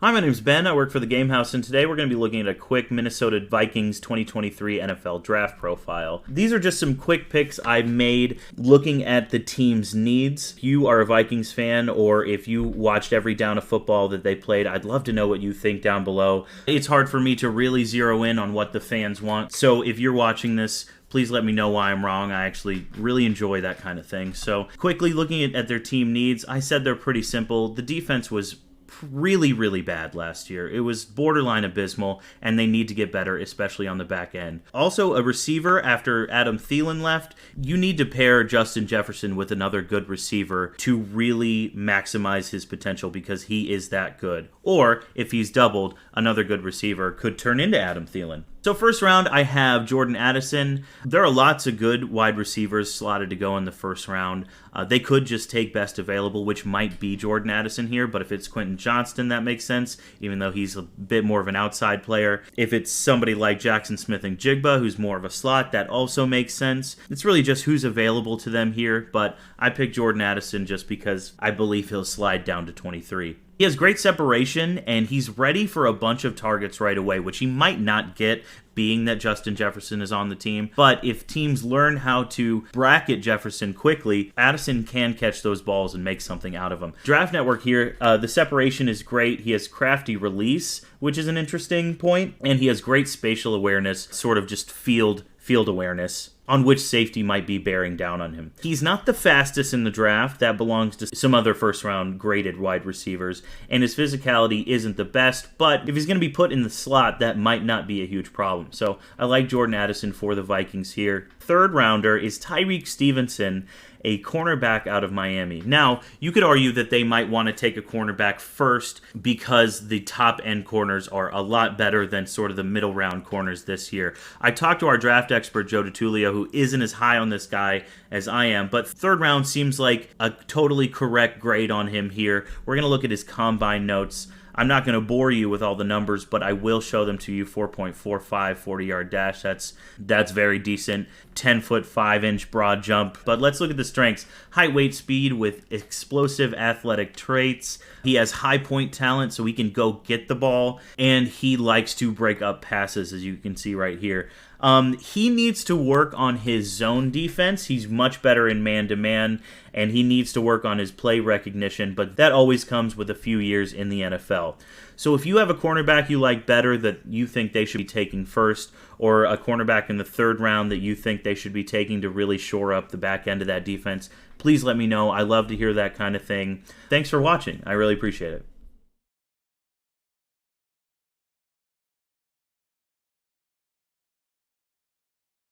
Hi, my name's Ben. I work for the Game House, and today we're going to be looking at a quick Minnesota Vikings 2023 NFL draft profile. These are just some quick picks I made looking at the team's needs. If you are a Vikings fan, or if you watched every down of football that they played, I'd love to know what you think down below. It's hard for me to really zero in on what the fans want, so if you're watching this, please let me know why I'm wrong. I actually really enjoy that kind of thing. So quickly looking at their team needs, I said they're pretty simple. The defense was really bad last year. It was borderline abysmal, and they need to get better, especially on the back end. Also, a receiver after Adam Thielen left, you need to pair Justin Jefferson with another good receiver to really maximize his potential because he is that good. Or, if he's doubled, another good receiver could turn into Adam Thielen. So first round, I have Jordan Addison. There are lots of good wide receivers slotted to go in the first round. They could just take best available, which might be Jordan Addison here, but if it's Quentin Johnston, that makes sense, even though he's a bit more of an outside player. If it's somebody like Jackson Smith and Jigba, who's more of a slot, that also makes sense. It's really just who's available to them here, but I picked Jordan Addison just because I believe he'll slide down to 23. He has great separation, and he's ready for a bunch of targets right away, which he might not get being that Justin Jefferson is on the team. But if teams learn how to bracket Jefferson quickly, Addison can catch those balls and make something out of them. Draft Network here, the separation is great. He has crafty release, which is an interesting point, and he has great spatial awareness, sort of just field awareness on which safety might be bearing down on him. He's not the fastest in the draft. That belongs to some other first-round graded wide receivers, and his physicality isn't the best, but if he's going to be put in the slot, that might not be a huge problem. So I like Jordan Addison for the Vikings here. Third rounder is Tyreek Stevenson, a cornerback out of Miami. Now, you could argue that they might want to take a cornerback first because the top-end corners are a lot better than sort of the middle-round corners this year. I talked to our draft expert, Joe DiTullio, who isn't as high on this guy as I am, but third round seems like a totally correct grade on him here. We're going to look at his combine notes. I'm not going to bore you with all the numbers, but I will show them to you. 4.45 40-yard dash. That's very decent. 10-foot 5-inch broad jump. But let's look at the strengths. Height, weight, speed with explosive athletic traits. He has high point talent, so he can go get the ball, and he likes to break up passes, as you can see right here. He needs to work on his zone defense. He's much better in man-to-man, and he needs to work on his play recognition, but that always comes with a few years in the NFL. So if you have a cornerback you like better that you think they should be taking first, or a cornerback in the third round that you think they should be taking to really shore up the back end of that defense, please let me know. I love to hear that kind of thing. Thanks for watching. I really appreciate it.